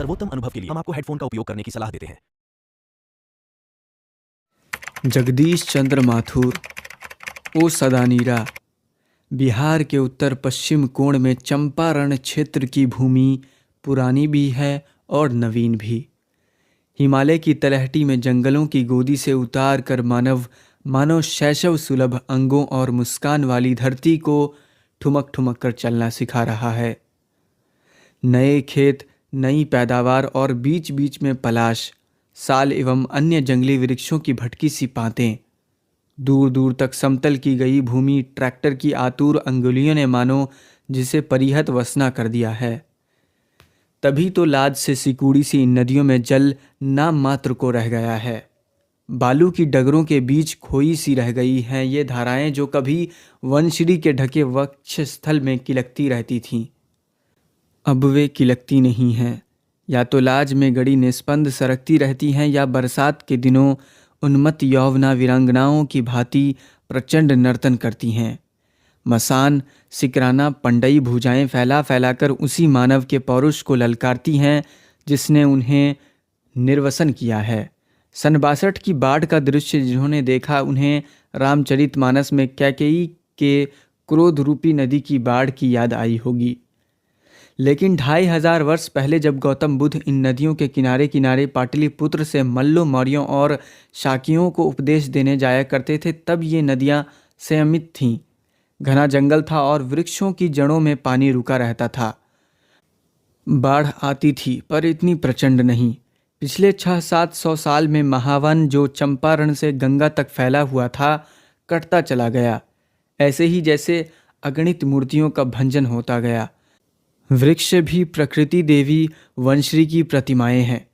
सर्वोत्तम अनुभव के लिए हम आपको हेडफोन का उपयोग करने की सलाह देते हैं। जगदीश चंद्र माथुर। ओ सदानीरा। बिहार के उत्तर पश्चिम कोण में चंपारण क्षेत्र की भूमि पुरानी भी है और नवीन भी। हिमालय की तलहटी में जंगलों की गोदी से उतार कर मानव शैशव सुलभ अंगों और मुस्कान वाली धरती को ठुमक ठुमक कर चलना सिखा रहा है। नए खेत, नई पैदावार और बीच बीच में पलाश, साल एवं अन्य जंगली वृक्षों की भटकी सी पातें। दूर दूर तक समतल की गई भूमि ट्रैक्टर की आतुर अंगुलियों ने मानो जिसे परिहत वसना कर दिया है। तभी तो लाज से सिकुड़ी सी इन नदियों में जल नाम मात्र को रह गया है। बालू की डगरों के बीच खोई सी रह गई हैं ये धाराएं जो कभी वनश्री के ढके वक्षस्थल में किलकती रहती थीं। अब वे किलकती नहीं हैं, या तो लाज में गड़ी निस्पंद सरकती रहती हैं या बरसात के दिनों उन्मत्त यौवना वीरांगनाओं की भांति प्रचंड नर्तन करती हैं। मसान, सिकराना, पंडई भुजाएं फैला फैलाकर उसी मानव के पौरुष को ललकारती हैं जिसने उन्हें निर्वसन किया है। सन 62 की बाढ़ का दृश्य जिन्होंने देखा, उन्हें रामचरितमानस में कैकेयी के क्रोध रूपी नदी की बाढ़ की याद आई होगी। लेकिन 2500 वर्ष पहले जब गौतम बुद्ध इन नदियों के किनारे किनारे पाटलिपुत्र से मल्लों, मौर्यों और शाकियों को उपदेश देने जाया करते थे, तब ये नदियाँ संयमित थीं। घना जंगल था और वृक्षों की जड़ों में पानी रुका रहता था। बाढ़ आती थी पर इतनी प्रचंड नहीं। पिछले 600-700 साल में महावन जो चंपारण से गंगा तक फैला हुआ था, कटता चला गया, ऐसे ही जैसे अगणित मूर्तियों का भंजन होता गया। वृक्ष भी प्रकृति देवी वनश्री की प्रतिमाएं हैं।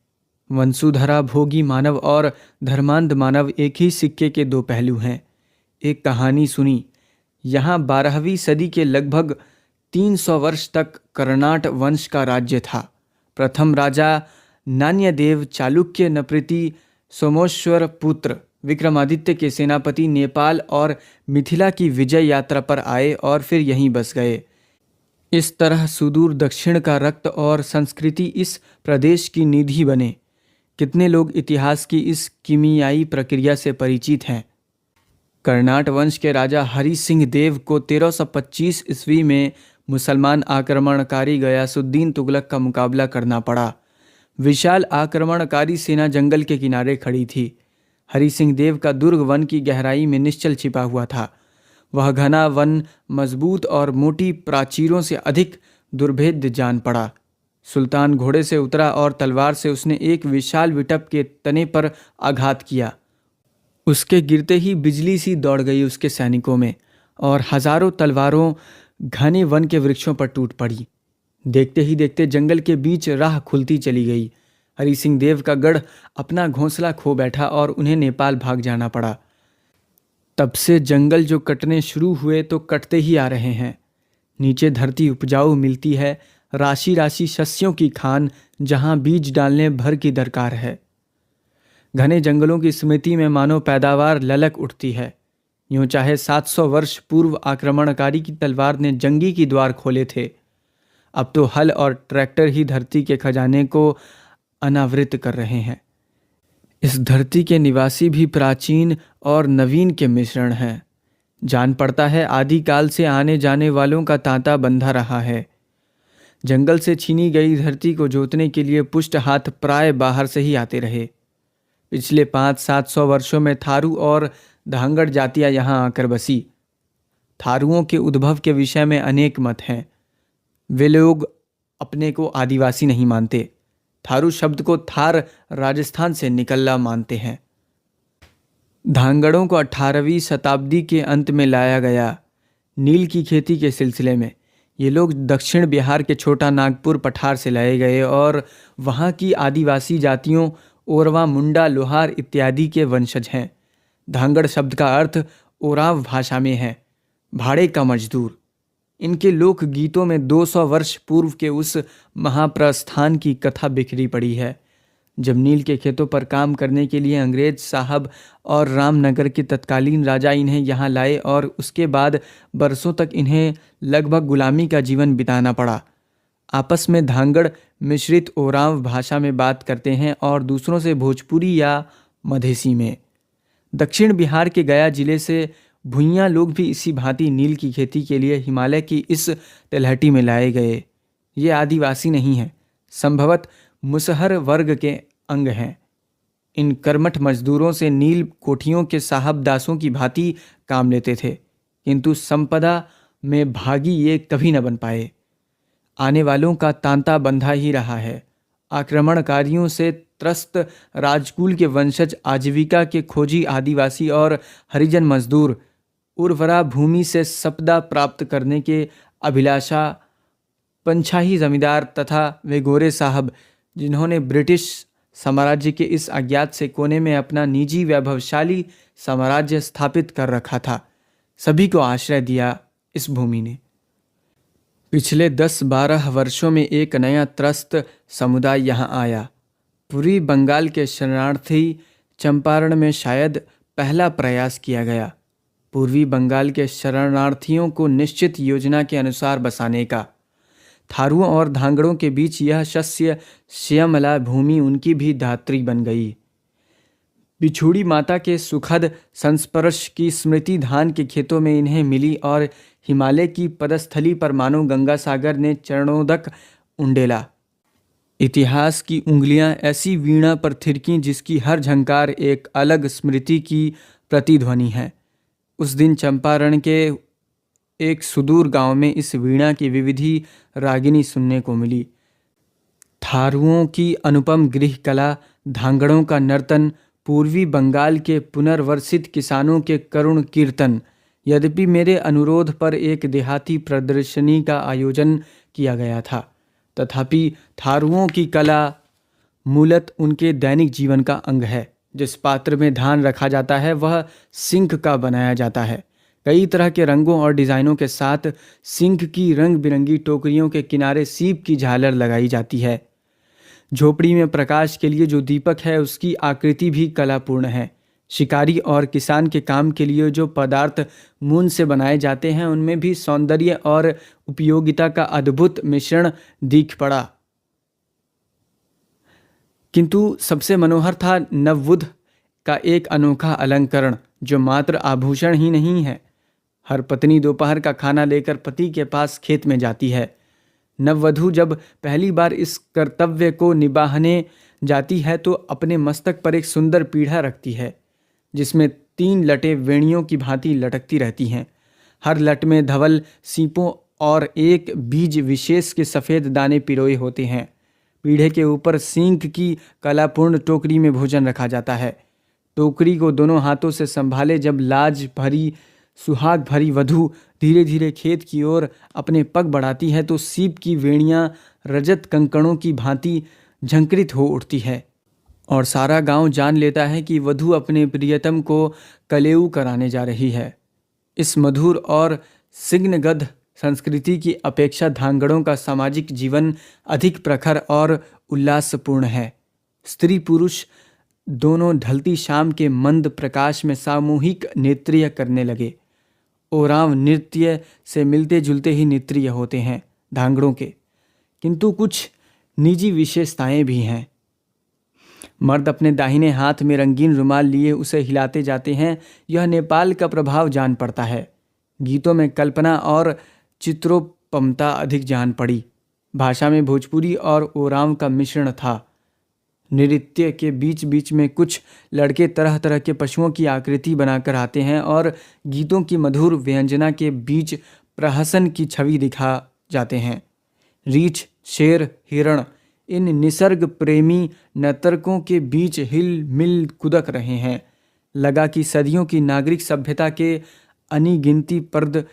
वंसुधरा भोगी मानव और धर्मांध मानव एक ही सिक्के के दो पहलू हैं। एक कहानी सुनी। यहाँ 12वीं सदी के लगभग 300 वर्ष तक कर्नाट वंश का राज्य था। प्रथम राजा नान्यदेव चालुक्य नृपति सोमेश्वर पुत्र विक्रमादित्य के सेनापति नेपाल और मिथिला की विजय यात्रा पर आए और फिर यहीं बस गए। इस तरह सुदूर दक्षिण का रक्त और संस्कृति इस प्रदेश की निधि बने। कितने लोग इतिहास की इस कीमियाई प्रक्रिया से परिचित हैं। कर्नाट वंश के राजा हरि सिंह देव को 1325 ईस्वी में मुसलमान आक्रमणकारी गयासुद्दीन तुगलक का मुकाबला करना पड़ा। विशाल आक्रमणकारी सेना जंगल के किनारे खड़ी थी। हरि सिंह देव का दुर्ग वन की गहराई में निश्चल छिपा हुआ था। वह घना वन मजबूत और मोटी प्राचीरों से अधिक दुर्भेद्य जान पड़ा। सुल्तान घोड़े से उतरा और तलवार से उसने एक विशाल विटप के तने पर आघात किया। उसके गिरते ही बिजली सी दौड़ गई उसके सैनिकों में और हजारों तलवारों घने वन के वृक्षों पर टूट पड़ी। देखते ही देखते जंगल के बीच राह खुलती चली गई। हरि सिंह देव का गढ़ अपना घोंसला खो बैठा और उन्हें नेपाल भाग जाना पड़ा। तब से जंगल जो कटने शुरू हुए तो कटते ही आ रहे हैं। नीचे धरती उपजाऊ मिलती है, राशि राशि शस्यों की खान, जहां बीज डालने भर की दरकार है। घने जंगलों की स्मृति में मानो पैदावार ललक उठती है। यूं चाहे 700 वर्ष पूर्व आक्रमणकारी की तलवार ने जंगी की द्वार खोले थे, अब तो हल और ट्रैक्टर ही धरती के खजाने को अनावृत कर रहे हैं। इस धरती के निवासी भी प्राचीन और नवीन के मिश्रण हैं। जान पड़ता है आदिकाल से आने जाने वालों का तांता बंधा रहा है। जंगल से छीनी गई धरती को जोतने के लिए पुष्ट हाथ प्राय बाहर से ही आते रहे। पिछले 500-700 वर्षों में थारू और धांगड़ जातियां यहाँ आकर बसी। थारुओं के उद्भव के विषय में अनेक मत हैं। वे लोग अपने को आदिवासी नहीं मानते। थारू शब्द को थार राजस्थान से निकला मानते हैं। धांगड़ों को 18वीं शताब्दी के अंत में लाया गया नील की खेती के सिलसिले में। ये लोग दक्षिण बिहार के छोटा नागपुर पठार से लाए गए और वहाँ की आदिवासी जातियों ओरवा, मुंडा, लोहार इत्यादि के वंशज हैं। धांगड़ शब्द का अर्थ ओराव भाषा में है भाड़े का मजदूर। इनके लोक गीतों में 200 वर्ष पूर्व के उस महाप्रस्थान की कथा बिखरी पड़ी है, जब नील के खेतों पर काम करने के लिए अंग्रेज साहब और रामनगर के तत्कालीन राजा इन्हें यहाँ लाए और उसके बाद बरसों तक इन्हें लगभग गुलामी का जीवन बिताना पड़ा। आपस में धांगड़ मिश्रित ओरांव भाषा में बात करते हैं और दूसरों से भोजपुरी या मधेसी में। दक्षिण बिहार के गया जिले से भुइयां लोग भी इसी भांति नील की खेती के लिए हिमालय की इस तलहटी में लाए गए। ये आदिवासी नहीं हैं, संभवत मुसहर वर्ग के अंग हैं। इन कर्मठ मजदूरों से नील कोठियों के साहब दासों की भांति काम लेते थे, किंतु संपदा में भागी ये कभी न बन पाए। आने वालों का तांता बंधा ही रहा है। आक्रमणकारियों से त्रस्त राजकुल के वंशज, आजीविका के खोजी आदिवासी और हरिजन मजदूर, उर्वरा भूमि से संपदा प्राप्त करने के अभिलाषा पंछाही जमींदार तथा वे गोरे साहब, जिन्होंने ब्रिटिश साम्राज्य के इस अज्ञात से कोने में अपना निजी वैभवशाली साम्राज्य स्थापित कर रखा था, सभी को आश्रय दिया इस भूमि ने। पिछले 10-12 वर्षों में एक नया त्रस्त समुदाय यहाँ आया। पूर्वी बंगाल के शरणार्थी चंपारण में शायद पहला प्रयास किया गया, पूर्वी बंगाल के शरणार्थियों को निश्चित योजना के अनुसार बसाने का। थारुओं और धांगड़ों के बीच यह शस्य श्यामला भूमि उनकी भी धात्री बन गई। बिछुड़ी माता के सुखद संस्पर्श की स्मृति धान के खेतों में इन्हें मिली और हिमालय की पदस्थली पर मानो गंगा सागर ने चरणोदक उंडेला। इतिहास की उंगलियां ऐसी वीणा पर थिरकीं जिसकी हर झंकार एक अलग स्मृति की प्रतिध्वनि है। उस दिन चंपारण के एक सुदूर गांव में इस वीणा की विविधि रागिनी सुनने को मिली। थारुओं की अनुपम गृह कला, धांगड़ों का नर्तन, पूर्वी बंगाल के पुनर्वसित किसानों के करुण कीर्तन। यद्यपि मेरे अनुरोध पर एक देहाती प्रदर्शनी का आयोजन किया गया था, तथापि थारुओं की कला मूलत उनके दैनिक जीवन का अंग है। जिस पात्र में धान रखा जाता है वह सिंक का बनाया जाता है। कई तरह के रंगों और डिज़ाइनों के साथ सिंक की रंग बिरंगी टोकरियों के किनारे सीप की झालर लगाई जाती है। झोपड़ी में प्रकाश के लिए जो दीपक है उसकी आकृति भी कलापूर्ण है। शिकारी और किसान के काम के लिए जो पदार्थ मून से बनाए जाते हैं उनमें भी सौंदर्य और उपयोगिता का अद्भुत मिश्रण दिख पड़ा। किंतु सबसे मनोहर था नववधू का एक अनोखा अलंकरण, जो मात्र आभूषण ही नहीं है। हर पत्नी दोपहर का खाना लेकर पति के पास खेत में जाती है। नववधू जब पहली बार इस कर्तव्य को निभाने जाती है तो अपने मस्तक पर एक सुंदर पीढ़ा रखती है, जिसमें 3 लटें वेणियों की भांति लटकती रहती हैं। हर लट में धवल सीपों और एक बीज विशेष के सफ़ेद दाने पिरोए होते हैं। पीढ़े के ऊपर सींक की कलापूर्ण टोकरी में भोजन रखा जाता है। टोकरी को दोनों हाथों से संभाले जब लाज भरी सुहाग भरी वधू धीरे धीरे खेत की ओर अपने पग बढ़ाती है तो सीप की वेणियां रजत कंकड़ों की भांति झंकृत हो उठती है और सारा गांव जान लेता है कि वधू अपने प्रियतम को कलेऊ कराने जा रही है। इस मधुर और सिग्नगद्ध संस्कृति की अपेक्षा धांगड़ों का सामाजिक जीवन अधिक प्रखर और उल्लासपूर्ण है। स्त्री पुरुष दोनों ढलती शाम के मंद प्रकाश में सामूहिक नृत्य करने लगे। ओरांव नृत्य से मिलते जुलते ही नृत्य होते हैं धांगड़ों के, किंतु कुछ निजी विशेषताएं भी हैं। मर्द अपने दाहिने हाथ में रंगीन रुमाल लिए उसे हिलाते जाते हैं। यह नेपाल का प्रभाव जान पड़ता है। गीतों में कल्पना और चित्रोपमता अधिक जान पड़ी। भाषा में भोजपुरी और ओरांव का मिश्रण था। नृत्य के बीच बीच में कुछ लड़के तरह तरह के पशुओं की आकृति बनाकर आते हैं और गीतों की मधुर व्यंजना के बीच प्रहसन की छवि दिखा जाते हैं। रीछ, शेर, हिरण इन निसर्ग प्रेमी नर्तकों के बीच हिल मिल कुदक रहे हैं। लगा कि सदियों की नागरिक सभ्यता के अनिगिनती पर्द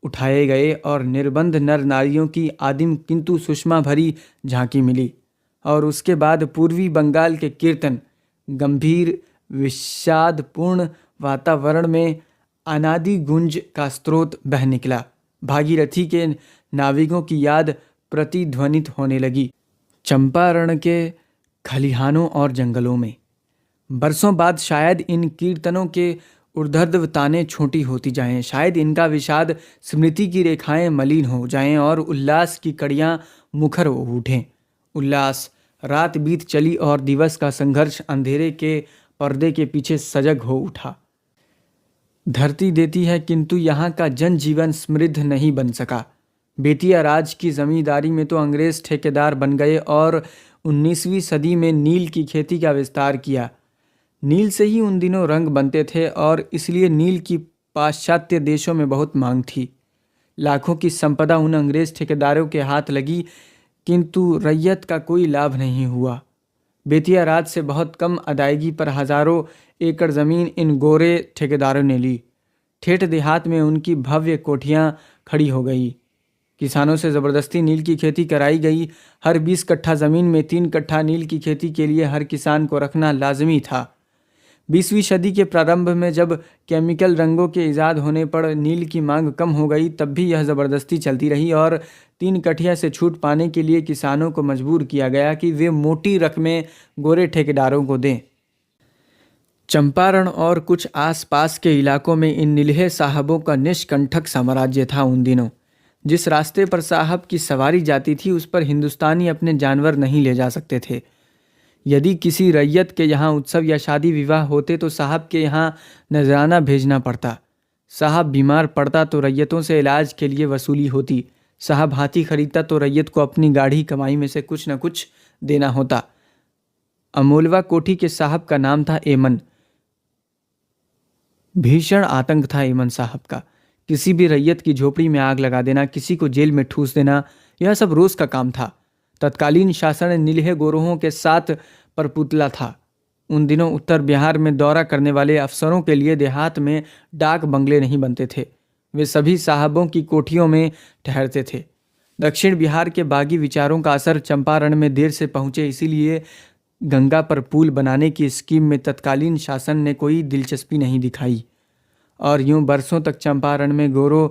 उठाए गए और निर्बंध नर नारियों की आदिम किंतु सुषमा भरी झांकी मिली। और उसके बाद पूर्वी बंगाल के कीर्तन गंभीर विषादपूर्ण वातावरण में अनादि गुंज का स्रोत बह निकला। भागीरथी के नाविकों की याद प्रतिध्वनित होने लगी। चंपारण के खलिहानों और जंगलों में बरसों बाद शायद इन कीर्तनों के ऊर्ध्व ताने छोटी होती जाएं, शायद इनका विषाद स्मृति की रेखाएं मलिन हो जाएं और उल्लास की कड़ियां मुखर हो उठें। उल्लास। रात बीत चली और दिवस का संघर्ष अंधेरे के पर्दे के पीछे सजग हो उठा। धरती देती है किंतु यहाँ का जनजीवन समृद्ध नहीं बन सका। बेतिया राज की जमींदारी में तो अंग्रेज ठेकेदार बन गए और 19वीं सदी में नील की खेती का विस्तार किया। नील से ही उन दिनों रंग बनते थे और इसलिए नील की पाश्चात्य देशों में बहुत मांग थी। लाखों की संपदा उन अंग्रेज ठेकेदारों के हाथ लगी किंतु रैयत का कोई लाभ नहीं हुआ। बेतिया राज से बहुत कम अदायगी पर हजारों एकड़ ज़मीन इन गोरे ठेकेदारों ने ली। ठेठ देहात में उनकी भव्य कोठियाँ खड़ी हो गई। किसानों से ज़बरदस्ती नील की खेती कराई गई। हर 20 कट्ठा ज़मीन में 3 कट्ठा नील की खेती के लिए हर किसान को रखना लाजमी था। 20वीं सदी के प्रारंभ में जब केमिकल रंगों के ईजाद होने पर नील की मांग कम हो गई, तब भी यह ज़बरदस्ती चलती रही और 3 कट्ठिया से छूट पाने के लिए किसानों को मजबूर किया गया कि वे मोटी रकमें गोरे ठेकेदारों को दें। चंपारण और कुछ आसपास के इलाकों में इन नीलहे साहबों का निष्कंटक साम्राज्य था। उन दिनों जिस रास्ते पर साहब की सवारी जाती थी उस पर हिंदुस्तानी अपने जानवर नहीं ले जा सकते थे। यदि किसी रैयत के यहाँ उत्सव या शादी विवाह होते तो साहब के यहाँ नजराना भेजना पड़ता। साहब बीमार पड़ता तो रैयतों से इलाज के लिए वसूली होती। साहब हाथी खरीदता तो रैयत को अपनी गाढ़ी कमाई में से कुछ न कुछ देना होता। अमोलवा कोठी के साहब का नाम था एमन। भीषण आतंक था एमन साहब का। किसी भी रैयत की झोपड़ी में आग लगा देना, किसी को जेल में ठूस देना, यह सब रोज का काम था। तत्कालीन शासन नीलहे गोरोहों के साथ परपुतला था। उन दिनों उत्तर बिहार में दौरा करने वाले अफसरों के लिए देहात में डाक बंगले नहीं बनते थे। वे सभी साहबों की कोठियों में ठहरते थे। दक्षिण बिहार के बागी विचारों का असर चंपारण में देर से पहुंचे, इसीलिए गंगा पर पुल बनाने की स्कीम में तत्कालीन शासन ने कोई दिलचस्पी नहीं दिखाई और यूं बरसों तक चंपारण में गोरों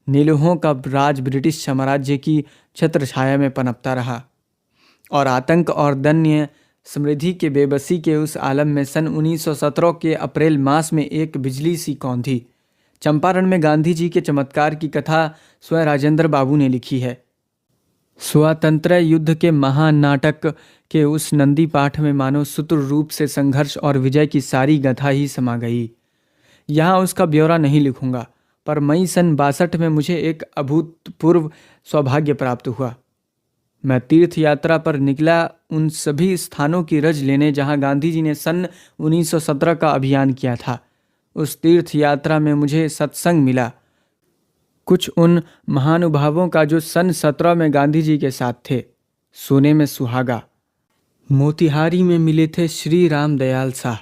नीलहों का राज ब्रिटिश साम्राज्य की छत्र छाया में पनपता रहा। और आतंक और दैन्य समृद्धि के बेबसी के उस आलम में सन 1917 के अप्रैल मास में एक बिजली सी कौंधी। चंपारण में गांधी जी के चमत्कार की कथा स्वयं राजेंद्र बाबू ने लिखी है। स्वातंत्र्य युद्ध के महानाटक के उस नंदी पाठ में मानो सूत्र रूप से संघर्ष और विजय की सारी गाथा ही समा गई। यहाँ उसका ब्यौरा नहीं लिखूंगा, पर मई सन 62 में मुझे एक अभूतपूर्व सौभाग्य प्राप्त हुआ। मैं तीर्थ यात्रा पर निकला, उन सभी स्थानों की रज लेने जहाँ गांधी जी ने सन 1917 का अभियान किया था। उस तीर्थ यात्रा में मुझे सत्संग मिला, कुछ उन महानुभावों का जो सन 17 में गांधी जी के साथ थे। सोने में सुहागा। मोतिहारी में मिले थे श्री राम दयाल शाह,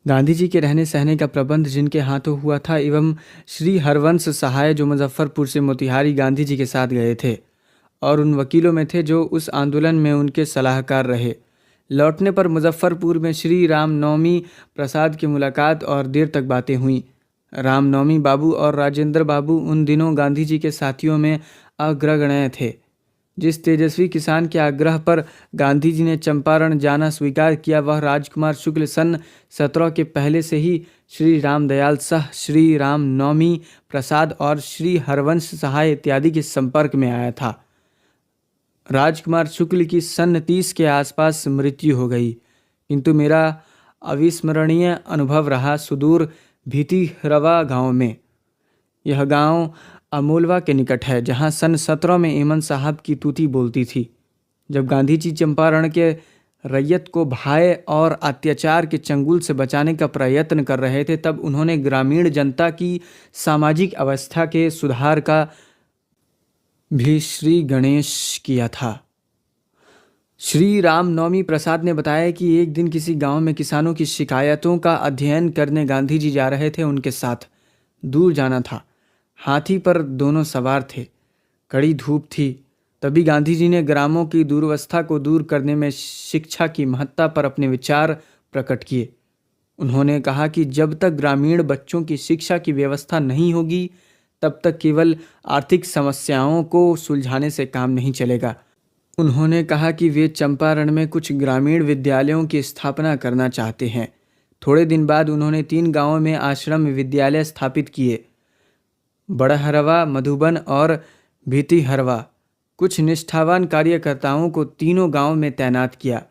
गांधी जी के रहने सहने का प्रबंध जिनके हाथों हुआ था, एवं श्री हरवंश सहाय जो मुजफ्फरपुर से मोतिहारी गांधी जी के साथ गए थे और उन वकीलों में थे जो उस आंदोलन में उनके सलाहकार रहे। लौटने पर मुजफ्फरपुर में श्री रामनवमी प्रसाद की मुलाकात और देर तक बातें हुईं। रामनवमी बाबू और राजेंद्र बाबू उन दिनों गांधी जी के साथियों में अग्रगण्य थे। जिस तेजस्वी किसान के आग्रह पर गांधी जी ने चंपारण जाना स्वीकार किया, वह राजकुमार शुक्ल सन 17 के पहले से ही श्री राम दयाल शाह, श्री रामनवमी प्रसाद और श्री हरवंश सहाय इत्यादि के संपर्क में आया था। राजकुमार शुक्ल की सन 30 के आसपास मृत्यु हो गई, किंतु मेरा अविस्मरणीय अनुभव रहा सुदूर भीतिरवा गांव में। यह गांव अमोलवा के निकट है, जहां सन 17 में एमन साहब की तूती बोलती थी। जब गांधी जी चंपारण के रैयत को भय और अत्याचार के चंगुल से बचाने का प्रयत्न कर रहे थे, तब उन्होंने ग्रामीण जनता की सामाजिक अवस्था के सुधार का भी श्री गणेश किया था। श्री रामनवमी प्रसाद ने बताया कि एक दिन किसी गांव में किसानों की शिकायतों का अध्ययन करने गांधी जी जा रहे थे। उनके साथ दूर जाना था। हाथी पर दोनों सवार थे। कड़ी धूप थी। तभी गांधी जी ने ग्रामों की दुर्वस्था को दूर करने में शिक्षा की महत्ता पर अपने विचार प्रकट किए। उन्होंने कहा कि जब तक ग्रामीण बच्चों की शिक्षा की व्यवस्था नहीं होगी, तब तक केवल आर्थिक समस्याओं को सुलझाने से काम नहीं चलेगा। उन्होंने कहा कि वे चंपारण में कुछ ग्रामीण विद्यालयों की स्थापना करना चाहते हैं, थोड़े दिन बाद उन्होंने 3 गांवों में आश्रम विद्यालय स्थापित किए, बड़हरवा, मधुबन और भीतिहरवा। कुछ निष्ठावान कार्यकर्ताओं को तीनों गांवों में तैनात किया।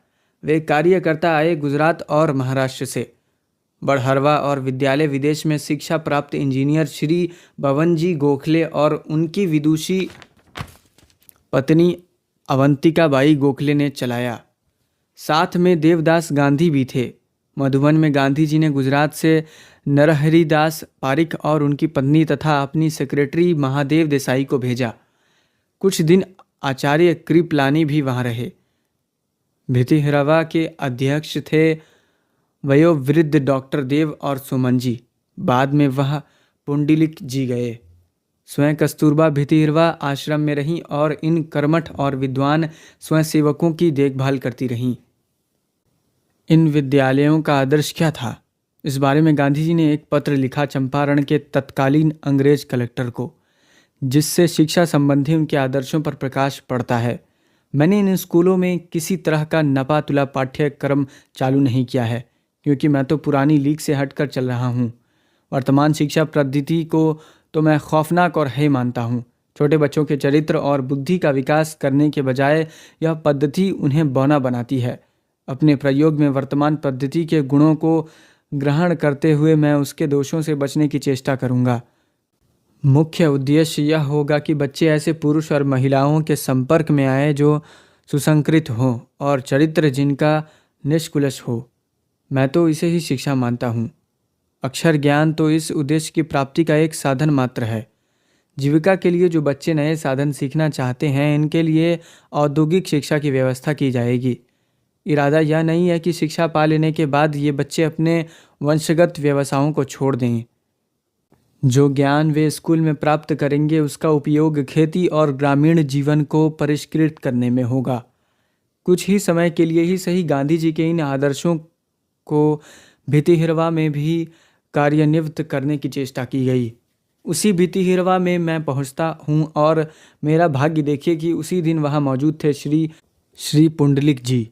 वे कार्यकर्ता आए गुजरात और महाराष्ट्र से। बड़हरवा और विद्यालय विदेश में शिक्षा प्राप्त इंजीनियर श्री भवनजी गोखले और उनकी विदुषी पत्नी अवंतिकाबाई गोखले ने चलाया। साथ में देवदास गांधी भी थे। मधुबन में गांधी जी ने गुजरात से नरहरिदास पारिक और उनकी पत्नी तथा अपनी सेक्रेटरी महादेव देसाई को भेजा। कुछ दिन आचार्य कृपलानी भी वहाँ रहे। भितिहरवा के अध्यक्ष थे वयोवृद्ध डॉक्टर देव और सुमन जी। बाद में वह पुंडलिक जी गए। स्वयं कस्तूरबा भितिहरवा आश्रम में रहीं और इन कर्मठ और विद्वान स्वयंसेवकों की देखभाल करती रहीं। इन विद्यालयों का आदर्श क्या था, इस बारे में गांधी जी ने एक पत्र लिखा चंपारण के तत्कालीन अंग्रेज कलेक्टर को, जिससे शिक्षा संबंधी उनके आदर्शों पर प्रकाश पड़ता है। मैंने इन स्कूलों में किसी तरह का नपा तुला पाठ्यक्रम चालू नहीं किया है, क्योंकि मैं तो पुरानी लीग से हटकर चल रहा हूँ। वर्तमान शिक्षा पद्धति को तो मैं खौफनाक और हेय मानता हूँ। छोटे बच्चों के चरित्र और बुद्धि का विकास करने के बजाय यह पद्धति उन्हें बौना बनाती है। अपने प्रयोग में वर्तमान पद्धति के गुणों को ग्रहण करते हुए मैं उसके दोषों से बचने की चेष्टा करूँगा। मुख्य उद्देश्य यह होगा कि बच्चे ऐसे पुरुष और महिलाओं के संपर्क में आए जो सुसंस्कृत हों और चरित्र जिनका निष्कुलश हो। मैं तो इसे ही शिक्षा मानता हूँ। अक्षर ज्ञान तो इस उद्देश्य की प्राप्ति का एक साधन मात्र है। जीविका के लिए जो बच्चे नए साधन सीखना चाहते हैं, इनके लिए औद्योगिक शिक्षा की व्यवस्था की जाएगी। इरादा यह नहीं है कि शिक्षा पा लेने के बाद ये बच्चे अपने वंशगत व्यवसायों को छोड़ दें। जो ज्ञान वे स्कूल में प्राप्त करेंगे उसका उपयोग खेती और ग्रामीण जीवन को परिष्कृत करने में होगा। कुछ ही समय के लिए ही सही, गांधी जी के इन आदर्शों को भितिहरवा में भी कार्यान्वित करने की चेष्टा की गई। उसी भितिहरवा में मैं पहुंचता हूं और मेरा भाग्य देखिए कि उसी दिन वहां मौजूद थे श्री पुंडलिक जी।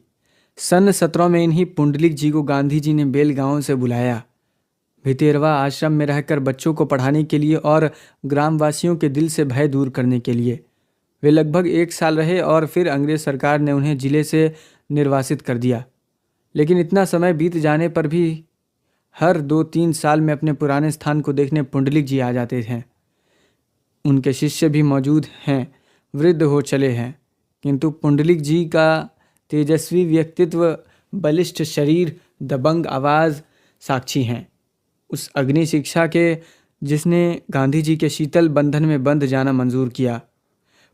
सन 17 में इन्हीं पुंडलिक जी को गांधी जी ने बेलगांव से बुलाया, भितिहरवा आश्रम में रहकर बच्चों को पढ़ाने के लिए और ग्रामवासियों के दिल से भय दूर करने के लिए। वे लगभग 1 साल रहे और फिर अंग्रेज सरकार ने उन्हें जिले से निर्वासित कर दिया। लेकिन इतना समय बीत जाने पर भी हर 2-3 साल में अपने पुराने स्थान को देखने पुंडलिक जी आ जाते हैं। उनके शिष्य भी मौजूद हैं, वृद्ध हो चले हैं, किंतु पुंडलिक जी का तेजस्वी व्यक्तित्व, बलिष्ठ शरीर, दबंग आवाज़ साक्षी हैं उस अग्नि शिक्षा के जिसने गांधी जी के शीतल बंधन में बंध जाना मंजूर किया।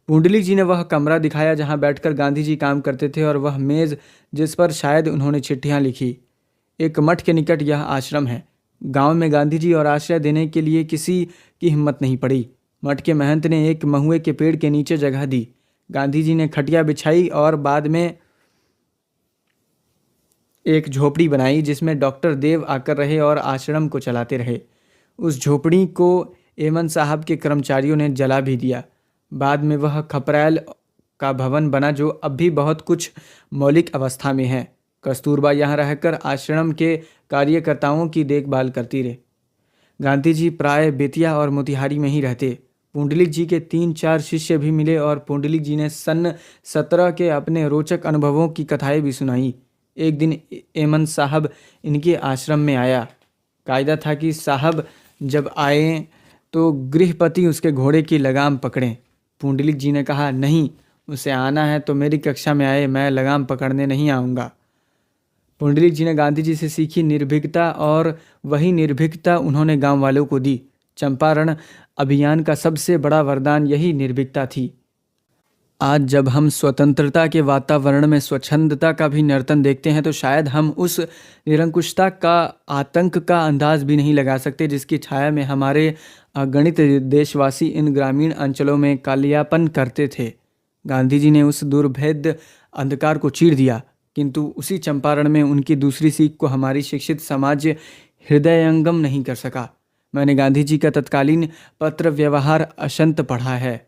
पुंडलिक जी ने वह कमरा दिखाया जहां बैठकर गांधी जी काम करते थे और वह मेज़ जिस पर शायद उन्होंने चिट्ठियां लिखी। एक मठ के निकट यह आश्रम है। गांव में गांधी जी और आश्रय देने के लिए किसी की हिम्मत नहीं पड़ी। मठ के महंत ने एक महुए के पेड़ के नीचे जगह दी। गांधी जी ने खटिया बिछाई और बाद में एक झोपड़ी बनाई जिसमें डॉक्टर देव आकर रहे और आश्रम को चलाते रहे। उस झोपड़ी को एमन साहब के कर्मचारियों ने जला भी दिया। बाद में वह खपरैल का भवन बना जो अब भी बहुत कुछ मौलिक अवस्था में है। कस्तूरबा यहाँ रहकर आश्रम के कार्यकर्ताओं की देखभाल करती रहे। गांधी जी प्राय बेतिया और मोतिहारी में ही रहते। पुंडलिक जी के 3-4 शिष्य भी मिले और पुंडलिक जी ने सन 17 के अपने रोचक अनुभवों की कथाएं भी सुनाई। एक दिन एमन साहब इनके आश्रम में आया। कायदा था कि साहब जब आए तो गृहपति उसके घोड़े की लगाम पकड़ें। पुंडलिक जी ने कहा, नहीं, उसे आना है तो मेरी कक्षा में आए, मैं लगाम पकड़ने नहीं आऊँगा। पुंडलिक जी ने गांधी जी से सीखी निर्भीकता और वही निर्भीकता उन्होंने गांव वालों को दी। चंपारण अभियान का सबसे बड़ा वरदान यही निर्भीकता थी। आज जब हम स्वतंत्रता के वातावरण में स्वच्छंदता का भी नर्तन देखते हैं तो शायद हम उस निरंकुशता का आतंक का अंदाज भी नहीं लगा सकते जिसकी छाया में हमारे अगणित देशवासी इन ग्रामीण अंचलों में कालियापन करते थे। गांधी जी ने उस दुर्भेद्य अंधकार को चीर दिया, किंतु उसी चंपारण में उनकी दूसरी सीख को हमारी शिक्षित समाज हृदयंगम नहीं कर सका। मैंने गांधी जी का तत्कालीन पत्र व्यवहार अशंत पढ़ा है।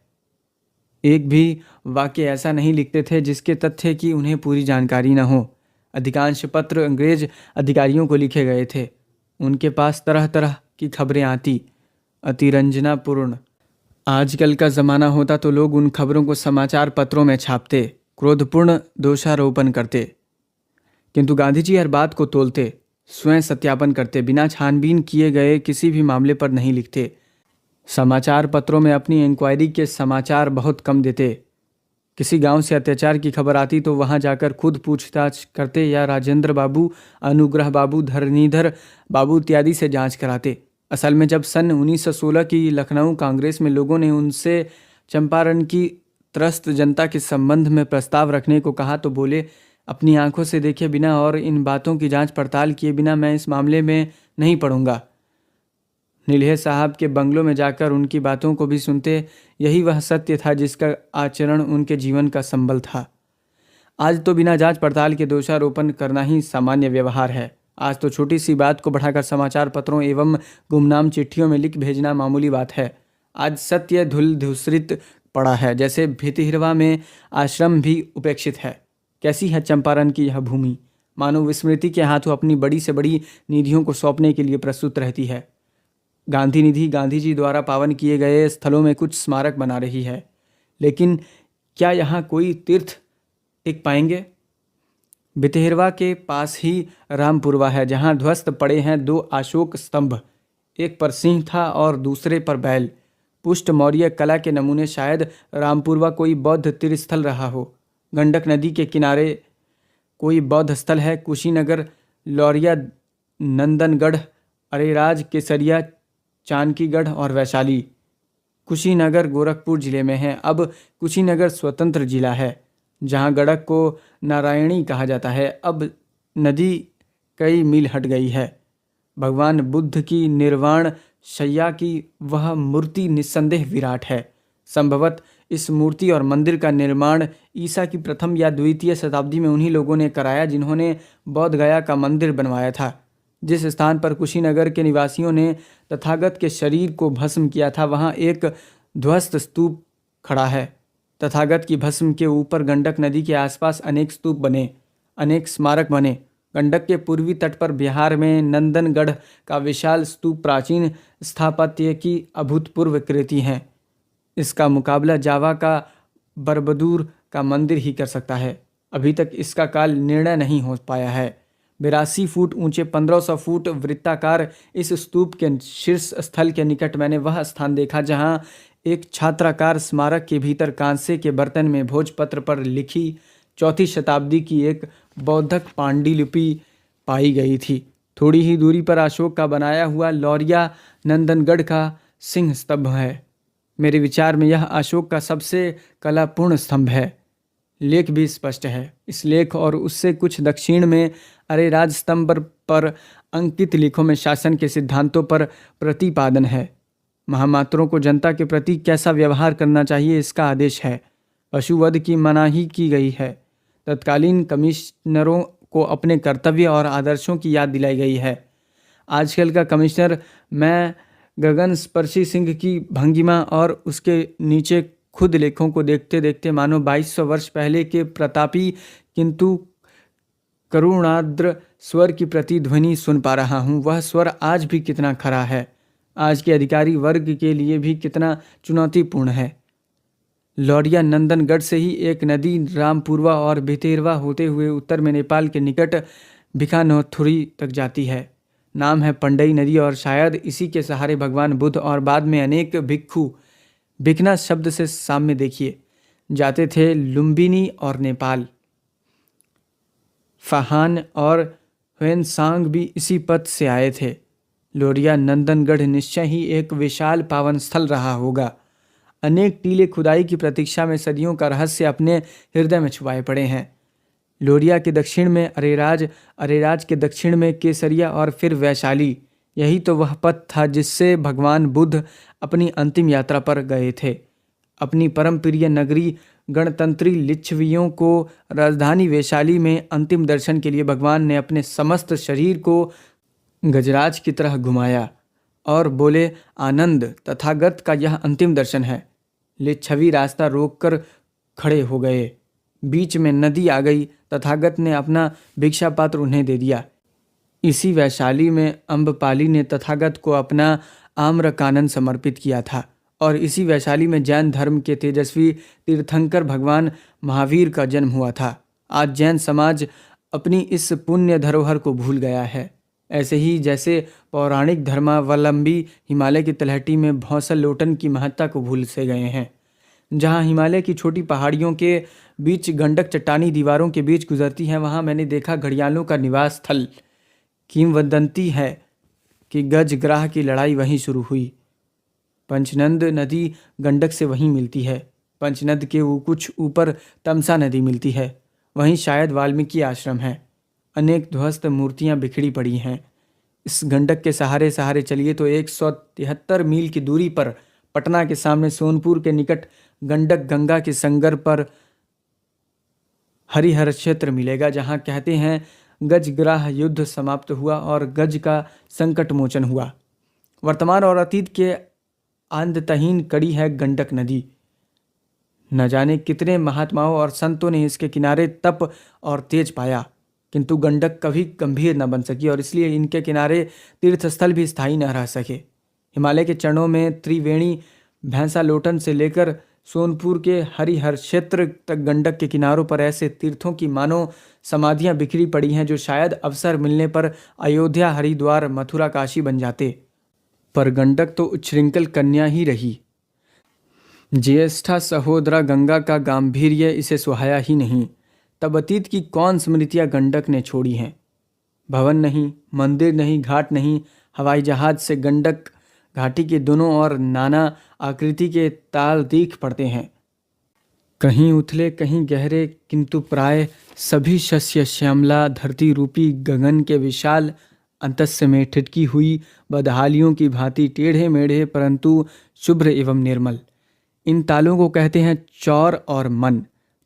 एक भी वाक्य ऐसा नहीं लिखते थे जिसके तथ्य की उन्हें पूरी जानकारी न हो। अधिकांश पत्र अंग्रेज अधिकारियों को लिखे गए थे। उनके पास तरह तरह की खबरें आती, अतिरंजनापूर्ण। आजकल का ज़माना होता तो लोग उन खबरों को समाचार पत्रों में छापते, क्रोधपूर्ण दोषारोपण करते, किंतु गांधी जी हर बात को तोलते, स्वयं सत्यापन करते, बिना छानबीन किए गए किसी भी मामले पर नहीं लिखते। समाचार पत्रों में अपनी इंक्वायरी के समाचार बहुत कम देते। किसी गांव से अत्याचार की खबर आती तो वहां जाकर खुद पूछताछ करते या राजेंद्र बाबू, अनुग्रह बाबू, धरणीधर बाबू इत्यादि से जांच कराते। असल में जब सन 1916 की लखनऊ कांग्रेस में लोगों ने उनसे चंपारण की त्रस्त जनता के संबंध में प्रस्ताव रखने को कहा तो बोले, अपनी आंखों से देखे बिना और इन बातों की जांच पड़ताल किए बिना मैं इस मामले में नहीं पढ़ूंगा। नीलहे साहब के बंगलों में जाकर उनकी बातों को भी सुनते। यही वह सत्य था जिसका आचरण उनके जीवन का संबल था। आज तो बिना जांच पड़ताल के दोषारोपण करना ही सामान्य व्यवहार है। आज तो छोटी सी बात को बढ़ाकर समाचार पत्रों एवं गुमनाम चिट्ठियों में लिख भेजना मामूली बात है। आज सत्य धूल धूसरित पड़ा है, जैसे भितिहिरवा में आश्रम भी उपेक्षित है। कैसी है चंपारण की यह भूमि, मानो विस्मृति के हाथों अपनी बड़ी से बड़ी निधियों को सौंपने के लिए प्रस्तुत रहती है। गांधी निधि गांधी जी द्वारा पावन किए गए स्थलों में कुछ स्मारक बना रही है, लेकिन क्या यहाँ कोई तीर्थ टिक पाएंगे? भितिहिरवा के पास ही रामपुरवा है, जहाँ ध्वस्त पड़े हैं 2 अशोक स्तंभ, एक पर सिंह था और दूसरे पर बैल। पुष्ट मौर्य कला के नमूने। शायद रामपुरवा कोई बौद्ध तीर्थस्थल रहा हो। गंडक नदी के किनारे कोई बौद्ध स्थल है। कुशीनगर, लौरिया, नंदनगढ़, अरेराज, केसरिया, चानकीगढ़ और वैशाली। कुशीनगर गोरखपुर जिले में है। अब कुशीनगर स्वतंत्र जिला है, जहां गड़क को नारायणी कहा जाता है। अब नदी कई मील हट गई है। भगवान बुद्ध की निर्वाण शैया की वह मूर्ति निस्संदेह विराट है। संभवत इस मूर्ति और मंदिर का निर्माण ईसा की प्रथम या द्वितीय शताब्दी में उन्हीं लोगों ने कराया जिन्होंने बोध गया का मंदिर बनवाया था। जिस स्थान पर कुशीनगर के निवासियों ने तथागत के शरीर को भस्म किया था, वहाँ एक ध्वस्त स्तूप खड़ा है। तथागत की भस्म के ऊपर गंडक नदी के आसपास अनेक स्तूप बने, अनेक स्मारक बने। गंडक के पूर्वी तट पर बिहार में नंदनगढ़ का विशाल स्तूप प्राचीन स्थापत्य की अभूतपूर्व कृति है। इसका मुकाबला जावा का बरबदूर का मंदिर ही कर सकता है। अभी तक इसका काल निर्णय नहीं हो पाया है। 82 फुट ऊंचे 1500 फुट वृत्ताकार इस स्तूप के शीर्ष स्थल के निकट मैंने वह स्थान देखा जहां एक छात्राकार स्मारक के भीतर कांसे के बर्तन में भोजपत्र पर लिखी 4वीं शताब्दी की एक बौद्धक पांडुलिपि पाई गई थी। थोड़ी ही दूरी पर अशोक का बनाया हुआ लौरिया नंदनगढ़ का सिंह स्तंभ है। मेरे विचार में यह अशोक का सबसे कलापूर्ण स्तंभ है। लेख भी स्पष्ट है। इस लेख और उससे कुछ दक्षिण में अरेराज स्तंभ पर अंकित लेखों में शासन के सिद्धांतों पर प्रतिपादन है। महामात्रों को जनता के प्रति कैसा व्यवहार करना चाहिए इसका आदेश है। पशुवध की मनाही की गई है। तत्कालीन कमिश्नरों को अपने कर्तव्य और आदर्शों की याद दिलाई गई है। आजकल का कमिश्नर मैं गगन स्पर्शी सिंह की भंगिमा और उसके नीचे खुद लेखों को देखते देखते मानो 2200 वर्ष पहले के प्रतापी किंतु करुणाद्र स्वर की प्रतिध्वनि सुन पा रहा हूँ। वह स्वर आज भी कितना खरा है, आज के अधिकारी वर्ग के लिए भी कितना चुनौतीपूर्ण है। लौरिया नंदनगढ़ से ही एक नदी रामपुरवा और भितिहिरवा होते हुए उत्तर में नेपाल के निकट भिखानोथुरी तक जाती है। नाम है पंडई नदी और शायद इसी के सहारे भगवान बुद्ध और बाद में अनेक भिक्षु, भिखना शब्द से साम्य देखिए, जाते थे लुम्बिनी और नेपाल। फहान और ह्वेनसांग भी इसी पथ से आए थे। लौरिया नंदनगढ़ निश्चय ही एक विशाल पावन स्थल रहा होगा। अनेक टीले खुदाई की प्रतीक्षा में सदियों का रहस्य अपने हृदय में छुपाए पड़े हैं। लौरिया के दक्षिण में अरेराज, अरेराज के दक्षिण में केसरिया और फिर वैशाली। यही तो वह पथ था जिससे भगवान बुद्ध अपनी अंतिम यात्रा पर गए थे। अपनी परम प्रिय नगरी गणतंत्री लिच्छवियों को राजधानी वैशाली में अंतिम दर्शन के लिए भगवान ने अपने समस्त शरीर को गजराज की तरह घुमाया और बोले, आनंद, तथागत का यह अंतिम दर्शन है। लिच्छवी रास्ता रोककर खड़े हो गए। बीच में नदी आ गई। तथागत ने अपना भिक्षा पात्र उन्हें दे दिया। इसी वैशाली में अम्बपाली ने तथागत को अपना आम्रकानन समर्पित किया था और इसी वैशाली में जैन धर्म के तेजस्वी तीर्थंकर भगवान महावीर का जन्म हुआ था। आज जैन समाज अपनी इस पुण्य धरोहर को भूल गया है। ऐसे ही जैसे पौराणिक धर्मावलंबी हिमालय की तलहटी में भौंसल लोटन की महत्ता को भूल से गए हैं। जहाँ हिमालय की छोटी पहाड़ियों के बीच गंडक चट्टानी दीवारों के बीच गुजरती है, वहाँ मैंने देखा घड़ियालों का निवास स्थल। किंवदंती है कि गजग्राह की लड़ाई वहीं शुरू हुई। पंचनद नदी गंडक से वहीं मिलती है। पंचनद के कुछ ऊपर तमसा नदी मिलती है। वहीं शायद वाल्मीकि आश्रम है। अनेक ध्वस्त मूर्तियां बिखरी पड़ी हैं। इस गंडक के सहारे सहारे चलिए तो 173 मील की दूरी पर पटना के सामने सोनपुर के निकट गंडक गंगा के संगर पर हरिहर क्षेत्र मिलेगा, जहां कहते हैं गजग्राह युद्ध समाप्त हुआ और गज का संकट मोचन हुआ। वर्तमान और अतीत के अंतहीन कड़ी है गंडक नदी। न जाने कितने महात्माओं और संतों ने इसके किनारे तप और तेज पाया, किंतु गंडक कभी गंभीर न बन सकी और इसलिए इनके किनारे तीर्थस्थल भी स्थायी न रह सके। हिमालय के चरणों में त्रिवेणी भैंसा लोटन से लेकर सोनपुर के हरिहर क्षेत्र तक गंडक के किनारों पर ऐसे तीर्थों की मानो समाधियां बिखरी पड़ी हैं जो शायद अवसर मिलने पर अयोध्या, हरिद्वार, मथुरा, काशी बन जाते। पर गंडक तो उच्छृंखल कन्या ही रही। ज्येष्ठा सहोदरा गंगा का गांभीर्य इसे सुहाया ही नहीं। तब अतीत की कौन स्मृतियां गंडक ने छोड़ी हैं। भवन नहीं, मंदिर नहीं, घाट नहीं, हवाई जहाज से गंडक घाटी के दोनों ओर नाना आकृति के ताल दिख पड़ते हैं। कहीं उथले, कहीं गहरे, किंतु प्राय सभी शस्य श्यामला धरती रूपी गगन के विशाल अंतस्य में ठिठकी हुई बदहालियों की भांति टेढ़े मेढ़े परंतु शुभ्र एवं निर्मल। इन तालों को कहते हैं चौर और मन।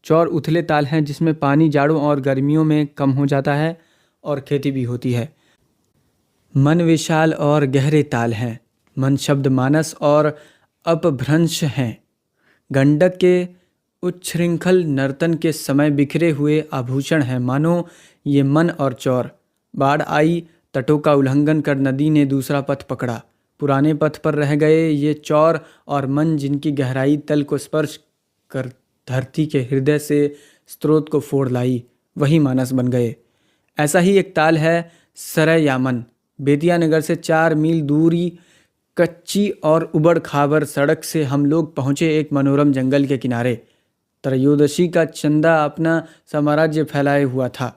चौर उथले ताल हैं जिसमें पानी जाड़ों और गर्मियों में कम हो जाता है और खेती भी होती है। मन विशाल और गहरे ताल हैं। मन शब्द मानस और अपभ्रंश हैं। गंडक के उच्छृंखल नर्तन के समय बिखरे हुए आभूषण हैं। मानो ये मन और चौर। बाढ़ आई, तटों का उल्लंघन कर नदी ने दूसरा पथ पकड़ा। पुराने पथ पर रह गए ये चौर और मन, जिनकी गहराई तल को स्पर्श कर धरती के हृदय से स्रोत को फोड़ लाई, वही मानस बन गए। ऐसा ही एक ताल है सरयामन। बेतिया नगर से 4 मील दूरी कच्ची और उबड़ खाबड़ सड़क से हम लोग पहुँचे एक मनोरम जंगल के किनारे। त्रयोदशी का चंदा अपना साम्राज्य फैलाए हुआ था।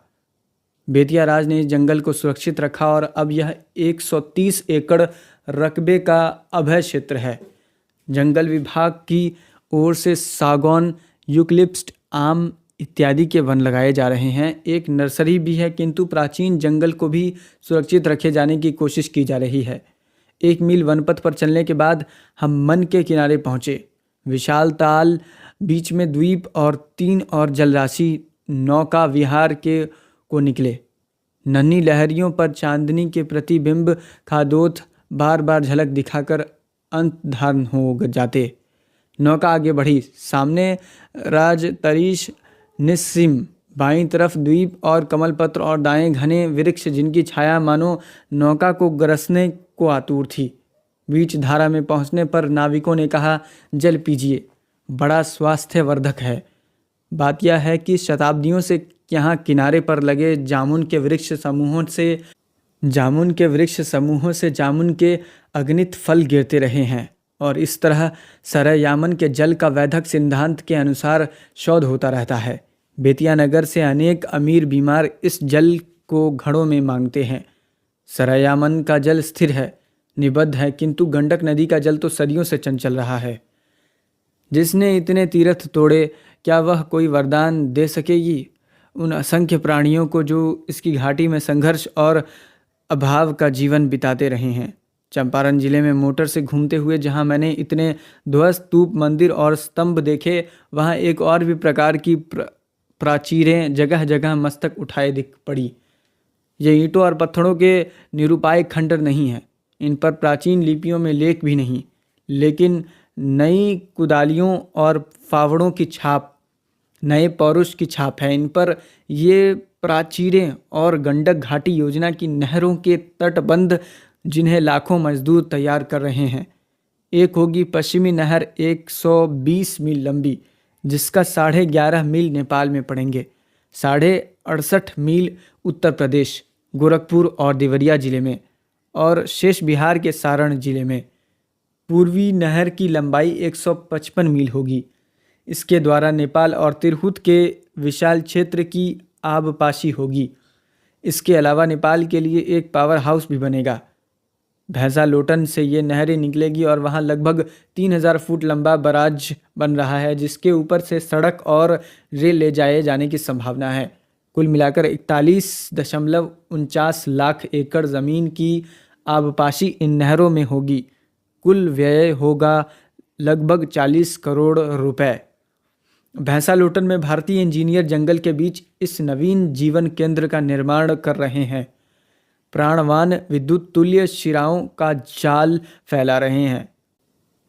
बेतिया राज ने इस जंगल को सुरक्षित रखा और अब यह 130 एकड़ रकबे का अभय क्षेत्र है। जंगल विभाग की ओर से सागौन, यूकलिप्टस, आम इत्यादि के वन लगाए जा रहे हैं। एक नर्सरी भी है, किंतु प्राचीन जंगल को भी सुरक्षित रखे जाने की कोशिश की जा रही है। 1 मील वनपथ पर चलने के बाद हम मन के किनारे पहुँचे। विशाल ताल, बीच में द्वीप और 3 और जलराशि नौका विहार के को निकले। नन्ही लहरियों पर चांदनी के प्रतिबिंब खादोथ बार बार झलक दिखाकर अंतर्धान हो जाते। नौका आगे बढ़ी। सामने राजतरीश निस्सिम, बाईं तरफ द्वीप और कमलपत्र और दाएं घने वृक्ष जिनकी छाया मानो नौका को गरसने को आतुर थी। बीच धारा में पहुंचने पर नाविकों ने कहा, जल पीजिए, बड़ा स्वास्थ्यवर्धक है। बात यह है कि शताब्दियों से यहाँ किनारे पर लगे जामुन के वृक्ष समूहों से जामुन के अगणित फल गिरते रहे हैं और इस तरह सरयामन के जल का वैधक सिद्धांत के अनुसार शोध होता रहता है। बेतिया नगर से अनेक अमीर बीमार इस जल को घड़ों में मांगते हैं। सरयामन का जल स्थिर है, निबद्ध है, किंतु गंडक नदी का जल तो सदियों से चंचल रहा है। जिसने इतने तीर्थ तोड़े, क्या वह कोई वरदान दे सकेगी उन असंख्य प्राणियों को जो इसकी घाटी में संघर्ष और अभाव का जीवन बिताते रहे हैं। चंपारण जिले में मोटर से घूमते हुए जहां मैंने इतने ध्वस्त स्तूप, मंदिर और स्तंभ देखे, वहां एक और भी प्रकार की प्राचीरें जगह जगह मस्तक उठाए दिख पड़ी। ये ईंटों और पत्थरों के निरूपाय खंडर नहीं हैं। इन पर प्राचीन लिपियों में लेख भी नहीं, लेकिन नई कुदालियों और फावड़ों की छाप। नए पौरुष की छाप है इन पर। ये प्राचीरें और गंडक घाटी योजना की नहरों के तटबंध जिन्हें लाखों मजदूर तैयार कर रहे हैं। एक होगी पश्चिमी नहर 120 मील लंबी, जिसका 11.5 मील नेपाल में पड़ेंगे, 68.5 मील उत्तर प्रदेश गोरखपुर और देवरिया जिले में और शेष बिहार के सारण जिले में। पूर्वी नहर की लंबाई 155 मील होगी। इसके द्वारा नेपाल और तिरहुत के विशाल क्षेत्र की आबपाशी होगी। इसके अलावा नेपाल के लिए एक पावर हाउस भी बनेगा। भैंसालोटन से ये नहरें निकलेगी और वहाँ लगभग 3000 फुट लंबा बराज बन रहा है, जिसके ऊपर से सड़क और रेल ले जाए जाने की संभावना है। कुल मिलाकर 41.49 लाख एकड़ ज़मीन की आबपाशी इन नहरों में होगी। कुल व्यय होगा लगभग 40 करोड़ रुपए। भैंसालोटन में भारतीय इंजीनियर जंगल के बीच इस नवीन जीवन केंद्र का निर्माण कर रहे हैं। प्राणवान विद्युत तुल्य शिराओं का जाल फैला रहे हैं।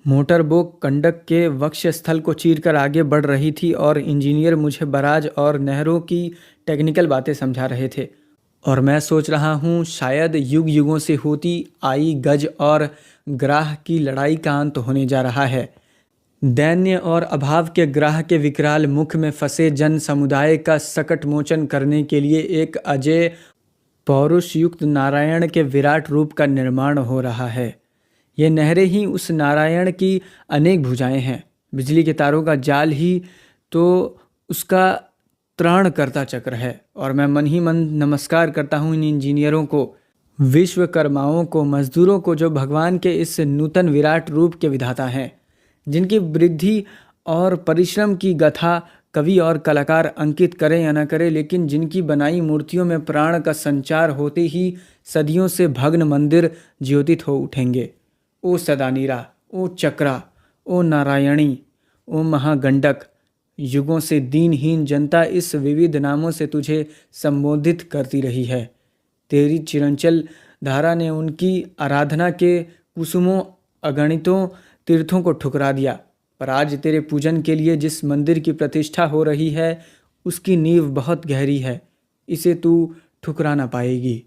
मोटर बोट गंडक के वक्षस्थल को चीरकर आगे बढ़ रही थी और इंजीनियर मुझे बराज और नहरों की टेक्निकल बातें समझा रहे थे। और मैं सोच रहा हूँ शायद युग युगों से होती आई गज और ग्राह की लड़ाई का अंत होने जा रहा है। दैन्य और अभाव के ग्राह के विकराल मुख में फंसे जन समुदाय का सकट मोचन करने के लिए एक अजय पौरुष युक्त नारायण के विराट रूप का निर्माण हो रहा है। ये नहरें ही उस नारायण की अनेक भुजाएं हैं। बिजली के तारों का जाल ही तो उसका त्राणकर्ता चक्र है। और मैं मन ही मन नमस्कार करता हूँ इन इंजीनियरों को, विश्वकर्माओं को, मजदूरों को, जो भगवान के इस नूतन विराट रूप के विधाता हैं, जिनकी वृद्धि और परिश्रम की गाथा कवि और कलाकार अंकित करें या न करें, लेकिन जिनकी बनाई मूर्तियों में प्राण का संचार होते ही सदियों से भग्न मंदिर ज्योतित हो उठेंगे। ओ सदानीरा, ओ चक्रा, ओ नारायणी, ओ महागंडक, युगों से दीनहीन जनता इस विविध नामों से तुझे संबोधित करती रही है। तेरी चिरंचल धारा ने उनकी आराधना के कुसुमों अगणितों तीर्थों को ठुकरा दिया, पर आज तेरे पूजन के लिए जिस मंदिर की प्रतिष्ठा हो रही है उसकी नींव बहुत गहरी है, इसे तू ठुकरा ना पाएगी।